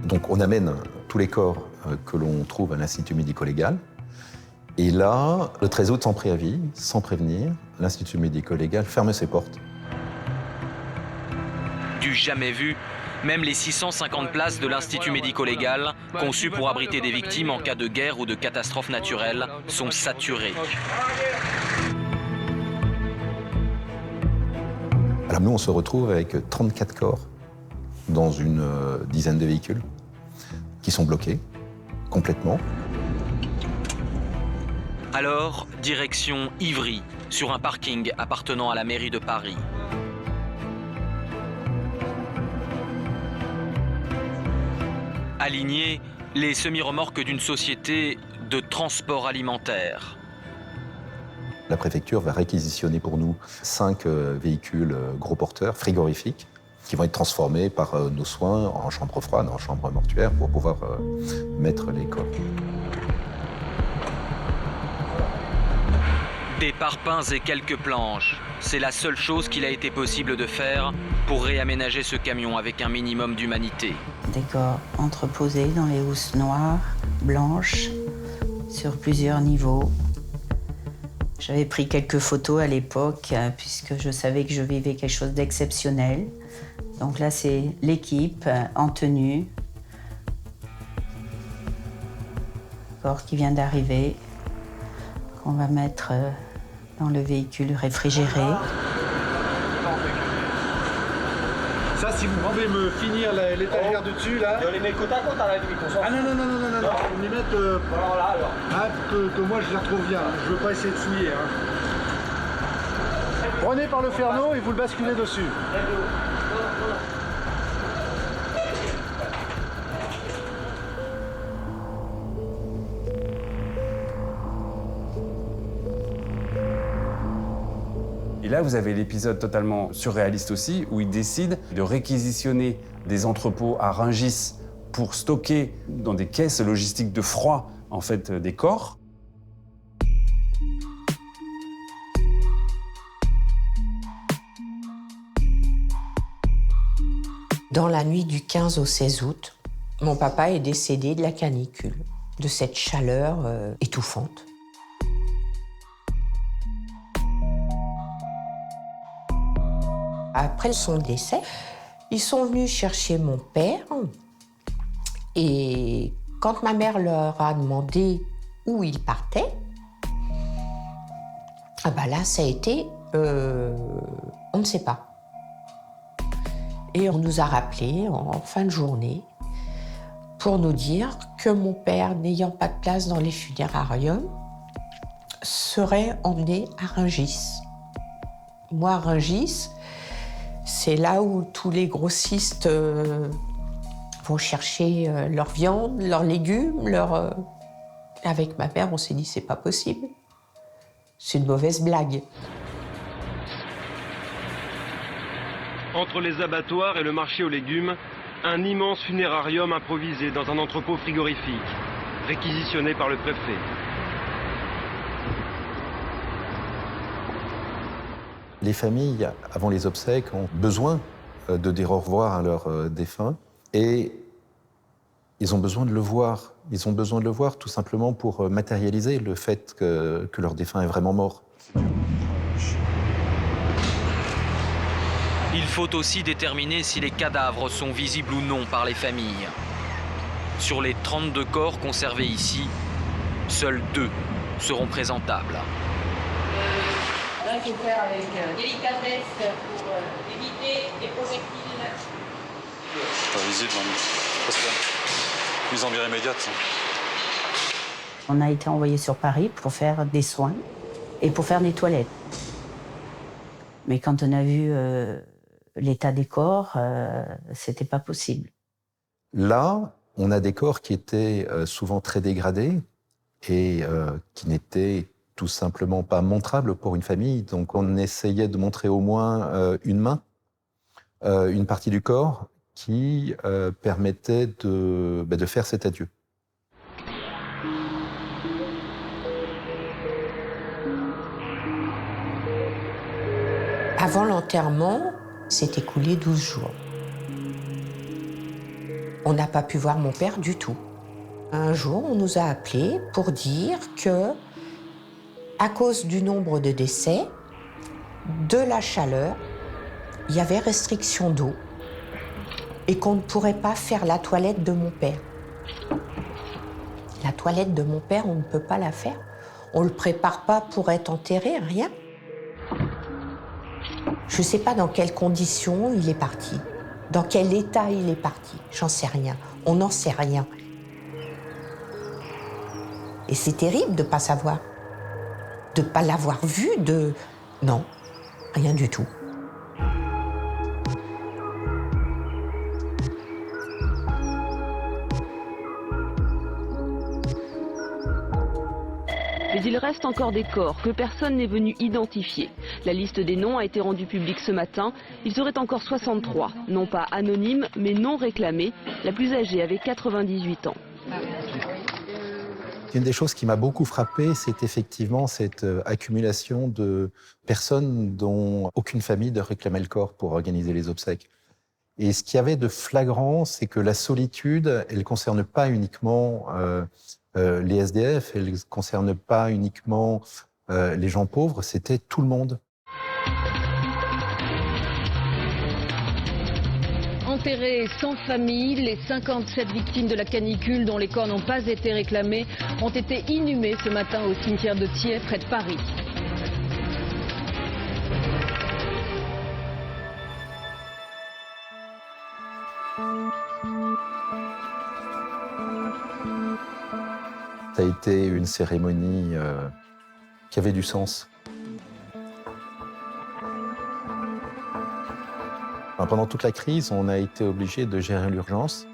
Speaker 15: Donc on amène tous les corps que l'on trouve à l'Institut médico-légal. Et là, le 13 août, sans préavis, sans prévenir, l'Institut médico-légal ferme ses portes.
Speaker 13: Du jamais vu, même les 650 places de l'Institut médico-légal, conçues pour abriter des victimes en cas de guerre ou de catastrophe naturelle, sont saturées.
Speaker 15: Alors nous, on se retrouve avec 34 corps dans une dizaine de véhicules qui sont bloqués complètement.
Speaker 13: Alors, direction Ivry, sur un parking appartenant à la mairie de Paris. Alignés, les semi-remorques d'une société de transport alimentaire.
Speaker 15: La préfecture va réquisitionner pour nous 5 véhicules gros porteurs frigorifiques qui vont être transformés par nos soins en chambre froide, en chambre mortuaire pour pouvoir mettre les corps.
Speaker 13: Des parpaings et quelques planches, c'est la seule chose qu'il a été possible de faire pour réaménager ce camion avec un minimum d'humanité.
Speaker 16: Des corps entreposés dans les housses noires, blanches, sur plusieurs niveaux. J'avais pris quelques photos à l'époque, puisque je savais que je vivais quelque chose d'exceptionnel. Donc là, c'est l'équipe en tenue. Corps qui vient d'arriver, qu'on va mettre dans le véhicule réfrigéré.
Speaker 14: Ça, si vous pouvez me finir l'étagère de dessus, là... On les met côte à côte à la limite, on s'en fout. Ah non, on les met... Alors là, alors. Que moi, je les retrouve bien. Je veux pas essayer de souiller. Prenez par le ferneau et vous le basculez dessus.
Speaker 9: Et là, vous avez l'épisode totalement surréaliste aussi, où ils décident de réquisitionner des entrepôts à Rungis pour stocker dans des caisses logistiques de froid, en fait, des corps.
Speaker 19: Dans la nuit du 15 au 16 août, mon papa est décédé de la canicule, de cette chaleur étouffante. Après son décès, ils sont venus chercher mon père et quand ma mère leur a demandé où ils partaient, là, ça a été... On ne sait pas. Et on nous a rappelés en fin de journée pour nous dire que mon père, n'ayant pas de place dans les funérariums, serait emmené à Rungis. Moi, Rungis, c'est là où tous les grossistes vont chercher leur viande, leurs légumes, Avec ma mère, on s'est dit, c'est pas possible. C'est une mauvaise blague.
Speaker 3: Entre les abattoirs et le marché aux légumes, un immense funérarium improvisé dans un entrepôt frigorifique, réquisitionné par le préfet.
Speaker 15: Les familles, avant les obsèques, ont besoin de dire au revoir à leurs défunts et ils ont besoin de le voir. Ils ont besoin de le voir tout simplement pour matérialiser le fait que leur défunt est vraiment mort.
Speaker 13: Il faut aussi déterminer si les cadavres sont visibles ou non par les familles. Sur les 32 corps conservés ici, seuls 2 seront présentables.
Speaker 25: Là, il faut faire avec délicatesse pour éviter les projectiles.
Speaker 2: C'est pas visible, parce que mise en bière immédiate.
Speaker 16: On a été envoyé sur Paris pour faire des soins et pour faire des toilettes. Mais quand on a vu l'état des corps, c'était pas possible.
Speaker 15: Là, on a des corps qui étaient souvent très dégradés et qui n'étaient tout simplement pas montrables pour une famille. Donc on essayait de montrer au moins une main, une partie du corps qui permettait de faire cet adieu.
Speaker 19: Avant l'enterrement, s'est écoulé 12 jours. On n'a pas pu voir mon père du tout. Un jour, on nous a appelés pour dire que, à cause du nombre de décès, de la chaleur, il y avait restriction d'eau et qu'on ne pourrait pas faire la toilette de mon père. La toilette de mon père, on ne peut pas la faire. On ne le prépare pas pour être enterré, rien. Je ne sais pas dans quelles conditions il est parti, dans quel état il est parti. J'en sais rien. On n'en sait rien. Et c'est terrible de ne pas savoir. De ne pas l'avoir vu, Non, rien du tout.
Speaker 6: Mais il reste encore des corps que personne n'est venu identifier. La liste des noms a été rendue publique ce matin. Il serait encore 63, non pas anonymes, mais non réclamés. La plus âgée avait 98 ans.
Speaker 15: Une des choses qui m'a beaucoup frappé, c'est effectivement cette accumulation de personnes dont aucune famille ne réclamait le corps pour organiser les obsèques. Et ce qu'il y avait de flagrant, c'est que la solitude, elle ne concerne pas uniquement les SDF, elle ne concerne pas uniquement les gens pauvres, c'était tout le monde.
Speaker 6: Enterrés sans famille, les 57 victimes de la canicule dont les corps n'ont pas été réclamés ont été inhumés ce matin au cimetière de Thiers, près de Paris.
Speaker 15: Ça a été une cérémonie qui avait du sens. Pendant toute la crise, on a été obligé de gérer l'urgence.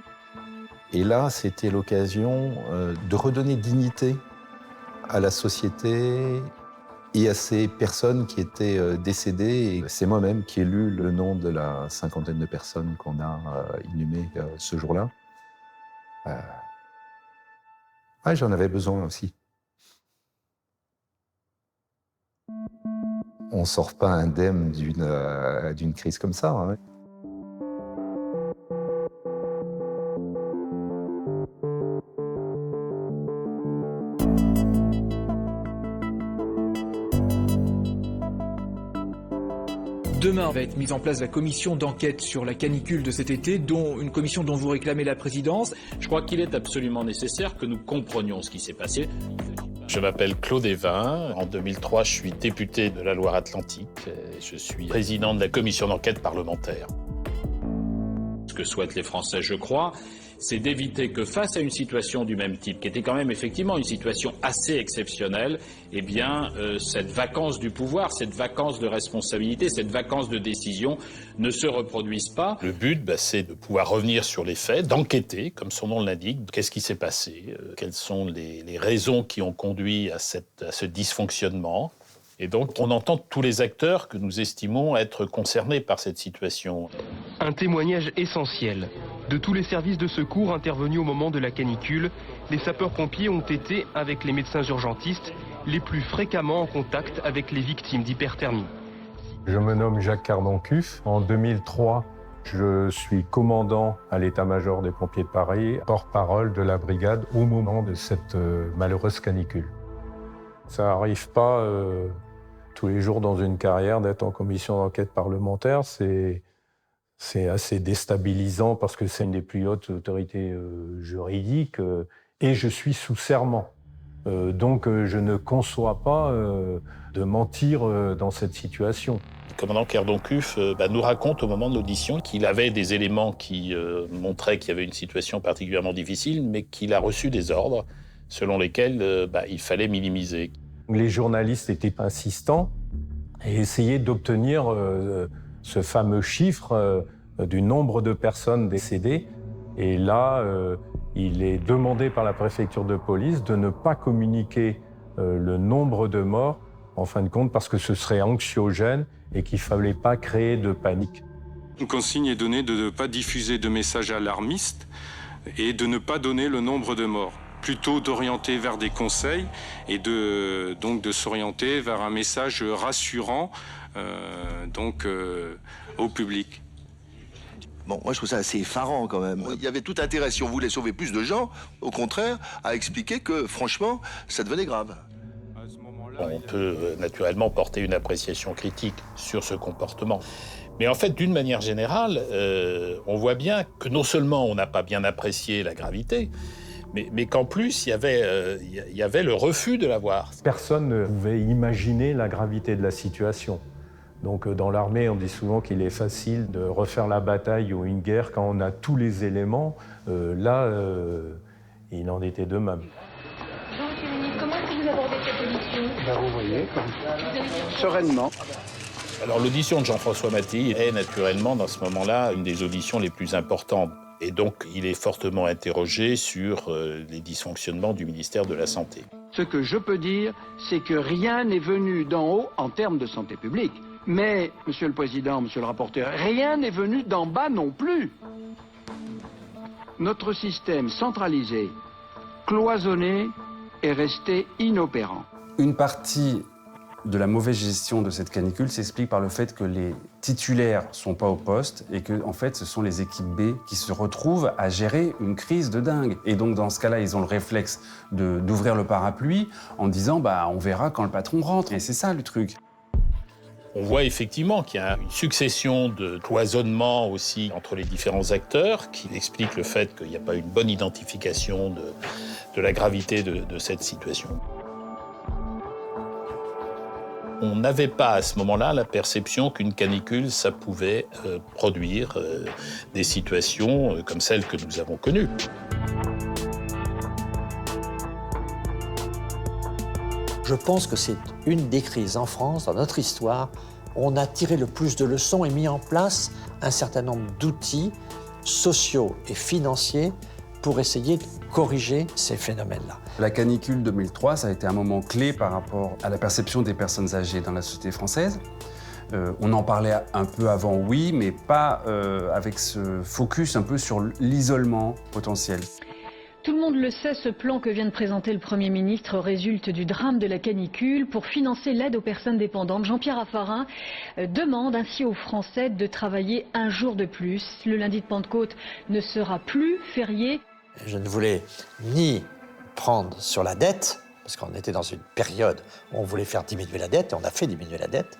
Speaker 15: Et là, c'était l'occasion de redonner dignité à la société et à ces personnes qui étaient décédées. Et c'est moi-même qui ai lu le nom de la 50aine de personnes qu'on a inhumées ce jour-là. Ouais, j'en avais besoin aussi. On ne sort pas indemne d'une crise comme ça. Hein.
Speaker 21: Demain va être mise en place la commission d'enquête sur la canicule de cet été, dont une commission dont vous réclamez la présidence.
Speaker 22: Je crois qu'il est absolument nécessaire que nous comprenions ce qui s'est passé.
Speaker 5: Je m'appelle Claude Evin. En 2003, je suis député de la Loire-Atlantique. Je suis président de la commission d'enquête parlementaire. Ce que souhaitent les Français, je crois, c'est d'éviter que face à une situation du même type, qui était quand même effectivement une situation assez exceptionnelle, eh bien, cette vacance du pouvoir, cette vacance de responsabilité, cette vacance de décision ne se reproduise pas. Le but, c'est de pouvoir revenir sur les faits, d'enquêter, comme son nom l'indique. Qu'est-ce qui s'est passé? Quelles sont les raisons qui ont conduit à ce dysfonctionnement? Et donc, on entend tous les acteurs que nous estimons être concernés par cette situation.
Speaker 3: Un témoignage essentiel. De tous les services de secours intervenus au moment de la canicule, les sapeurs-pompiers ont été, avec les médecins urgentistes, les plus fréquemment en contact avec les victimes d'hyperthermie.
Speaker 8: Je me nomme Jacques Cardoncuf. En 2003, je suis commandant à l'état-major des pompiers de Paris, porte-parole de la brigade au moment de cette malheureuse canicule. Ça n'arrive pas tous les jours dans une carrière d'être en commission d'enquête parlementaire. C'est assez déstabilisant parce que c'est une des plus hautes autorités juridiques et je suis sous serment. Donc je ne conçois pas de mentir dans cette situation.
Speaker 5: Le commandant Cardoncuf nous raconte au moment de l'audition qu'il avait des éléments qui montraient qu'il y avait une situation particulièrement difficile, mais qu'il a reçu des ordres selon lesquels il fallait minimiser.
Speaker 8: Les journalistes étaient insistants et essayaient d'obtenir ce fameux chiffre du nombre de personnes décédées. Et là, il est demandé par la préfecture de police de ne pas communiquer le nombre de morts, en fin de compte, parce que ce serait anxiogène et qu'il ne fallait pas créer de panique.
Speaker 10: Une consigne est donnée de ne pas diffuser de messages alarmistes et de ne pas donner le nombre de morts. Plutôt d'orienter vers des conseils et donc de s'orienter vers un message rassurant au public.
Speaker 22: Bon, moi je trouve ça assez effarant quand même. Il y avait tout intérêt, si on voulait sauver plus de gens, au contraire, à expliquer que franchement, ça devenait grave.
Speaker 5: On peut naturellement porter une appréciation critique sur ce comportement. Mais en fait, d'une manière générale, on voit bien que non seulement on n'a pas bien apprécié la gravité, mais qu'en plus, il y avait le refus de la voir.
Speaker 8: Personne ne pouvait imaginer la gravité de la situation. Donc dans l'armée, on dit souvent qu'il est facile de refaire la bataille ou une guerre quand on a tous les éléments. Là, il en était de même.
Speaker 23: Jean-Luc Mélenchon, comment est-ce que vous abordez cette audition?
Speaker 14: Vous voyez, sereinement.
Speaker 5: Alors l'audition de Jean-François Mattei est naturellement, dans ce moment-là, une des auditions les plus importantes. Et donc, il est fortement interrogé sur les dysfonctionnements du ministère de la Santé.
Speaker 26: Ce que je peux dire, c'est que rien n'est venu d'en haut en termes de santé publique. Mais, Monsieur le Président, Monsieur le rapporteur, rien n'est venu d'en bas non plus. Notre système centralisé, cloisonné, est resté inopérant.
Speaker 9: Une partie de la mauvaise gestion de cette canicule s'explique par le fait que les titulaires ne sont pas au poste et que, en fait, ce sont les équipes B qui se retrouvent à gérer une crise de dingue. Et donc, dans ce cas-là, ils ont le réflexe d'ouvrir le parapluie en disant « on verra quand le patron rentre ». Et c'est ça, le truc.
Speaker 5: On voit effectivement qu'il y a une succession de cloisonnements aussi entre les différents acteurs qui explique le fait qu'il n'y a pas une bonne identification de la gravité de cette situation. On n'avait pas à ce moment-là la perception qu'une canicule, ça pouvait produire des situations comme celles que nous avons connues.
Speaker 7: Je pense que c'est une des crises en France, dans notre histoire, où on a tiré le plus de leçons et mis en place un certain nombre d'outils sociaux et financiers pour essayer de corriger ces phénomènes-là.
Speaker 9: La canicule 2003, ça a été un moment clé par rapport à la perception des personnes âgées dans la société française. On en parlait un peu avant, oui, mais pas avec ce focus un peu sur l'isolement potentiel.
Speaker 12: Tout le monde le sait, ce plan que vient de présenter le Premier ministre résulte du drame de la canicule. Pour financer l'aide aux personnes dépendantes, Jean-Pierre Raffarin demande ainsi aux Français de travailler un jour de plus. Le lundi de Pentecôte ne sera plus férié.
Speaker 7: Je ne voulais ni prendre sur la dette, parce qu'on était dans une période où on voulait faire diminuer la dette, et on a fait diminuer la dette,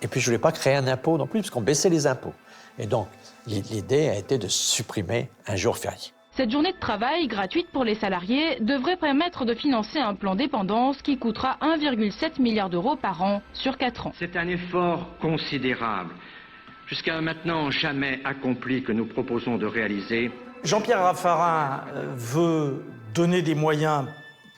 Speaker 7: et puis je ne voulais pas créer un impôt non plus, parce qu'on baissait les impôts. Et donc, l'idée a été de supprimer un jour férié.
Speaker 1: Cette journée de travail, gratuite pour les salariés, devrait permettre de financer un plan dépendance qui coûtera 1,7 milliard d'euros par an sur 4 ans.
Speaker 4: C'est un effort considérable, jusqu'à maintenant jamais accompli, que nous proposons de réaliser.
Speaker 11: Jean-Pierre Raffarin veut donner des moyens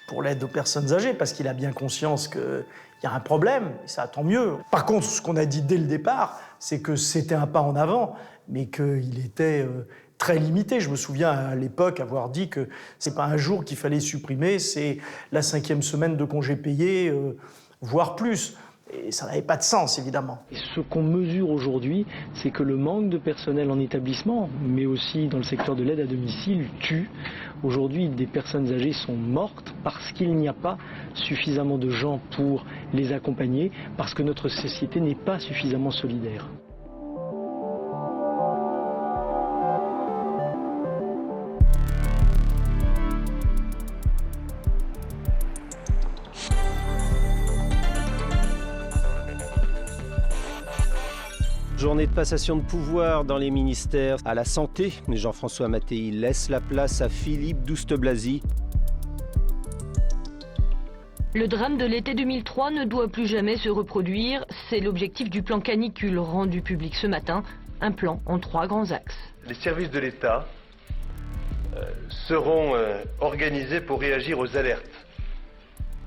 Speaker 11: pour l'aide aux personnes âgées parce qu'il a bien conscience qu'il y a un problème, et ça tant mieux. Par contre, ce qu'on a dit dès le départ, c'est que c'était un pas en avant, mais qu'il était très limité. Je me souviens à l'époque avoir dit que c'est pas un jour qu'il fallait supprimer, c'est la 5e semaine de congés payés, voire plus. Et ça n'avait pas de sens, évidemment.
Speaker 17: Et ce qu'on mesure aujourd'hui, c'est que le manque de personnel en établissement, mais aussi dans le secteur de l'aide à domicile, tue. Aujourd'hui, des personnes âgées sont mortes parce qu'il n'y a pas suffisamment de gens pour les accompagner, parce que notre société n'est pas suffisamment solidaire.
Speaker 20: Journée de passation de pouvoir dans les ministères à la santé. Jean-François Mattei laisse la place à Philippe Douste-Blazy.
Speaker 6: Le drame de l'été 2003 ne doit plus jamais se reproduire. C'est l'objectif du plan canicule rendu public ce matin. Un plan en 3 grands axes.
Speaker 24: Les services de l'État seront organisés pour réagir aux alertes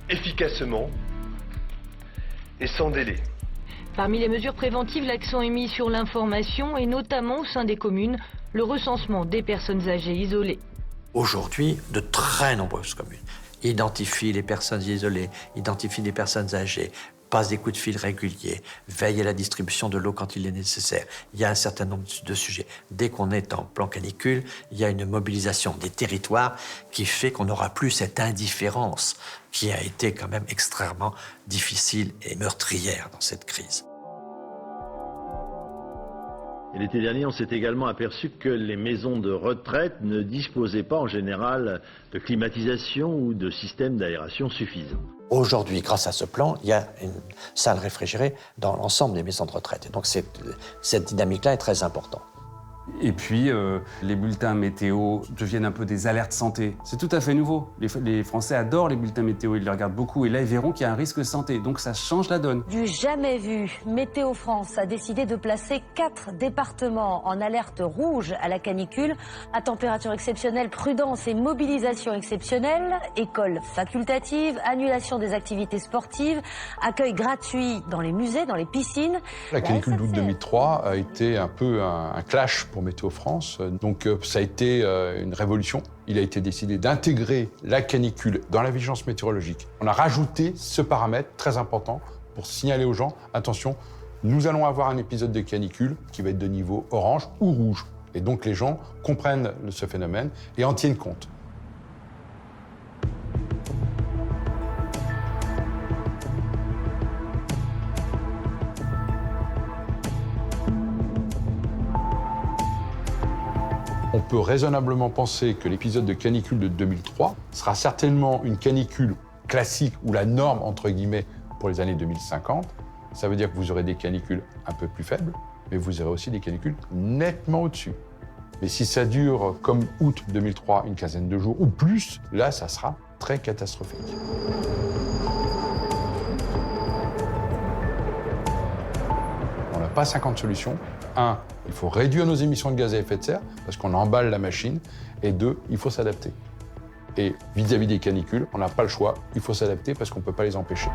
Speaker 24: efficacement et sans délai.
Speaker 6: Parmi les mesures préventives, l'accent est mis sur l'information et notamment au sein des communes, le recensement des personnes âgées isolées.
Speaker 27: Aujourd'hui, de très nombreuses communes identifient les personnes isolées, identifient les personnes âgées, passent des coups de fil réguliers, veillent à la distribution de l'eau quand il est nécessaire. Il y a un certain nombre de sujets. Dès qu'on est en plan canicule, il y a une mobilisation des territoires qui fait qu'on n'aura plus cette indifférence qui a été quand même extrêmement difficile et meurtrière dans cette crise.
Speaker 28: Et l'été dernier, on s'est également aperçu que les maisons de retraite ne disposaient pas en général de climatisation ou de système d'aération suffisant.
Speaker 27: Aujourd'hui, grâce à ce plan, il y a une salle réfrigérée dans l'ensemble des maisons de retraite. Et donc cette dynamique-là est très importante.
Speaker 9: Et puis, les bulletins météo deviennent un peu des alertes santé. C'est tout à fait nouveau. Les Français adorent les bulletins météo, ils les regardent beaucoup. Et là, ils verront qu'il y a un risque santé. Donc, ça change la donne.
Speaker 29: Du jamais vu, Météo France a décidé de placer 4 départements en alerte rouge à la canicule. À température exceptionnelle, prudence et mobilisation exceptionnelle. Écoles facultatives, annulation des activités sportives, accueil gratuit dans les musées, dans les piscines.
Speaker 30: La canicule d'août 2003 a été un peu un clash pour Météo France. Donc ça a été une révolution. Il a été décidé d'intégrer la canicule dans la vigilance météorologique. On a rajouté ce paramètre très important pour signaler aux gens, attention, nous allons avoir un épisode de canicule qui va être de niveau orange ou rouge. Et donc les gens comprennent ce phénomène et en tiennent compte. On peut raisonnablement penser que l'épisode de canicule de 2003 sera certainement une canicule classique ou la norme, entre guillemets, pour les années 2050. Ça veut dire que vous aurez des canicules un peu plus faibles, mais vous aurez aussi des canicules nettement au-dessus. Mais si ça dure comme août 2003, une quinzaine de jours ou plus, là, ça sera très catastrophique. On n'a pas 50 solutions. 1, il faut réduire nos émissions de gaz à effet de serre parce qu'on emballe la machine. Et 2, il faut s'adapter. Et vis-à-vis des canicules, on n'a pas le choix, il faut s'adapter parce qu'on ne peut pas les empêcher.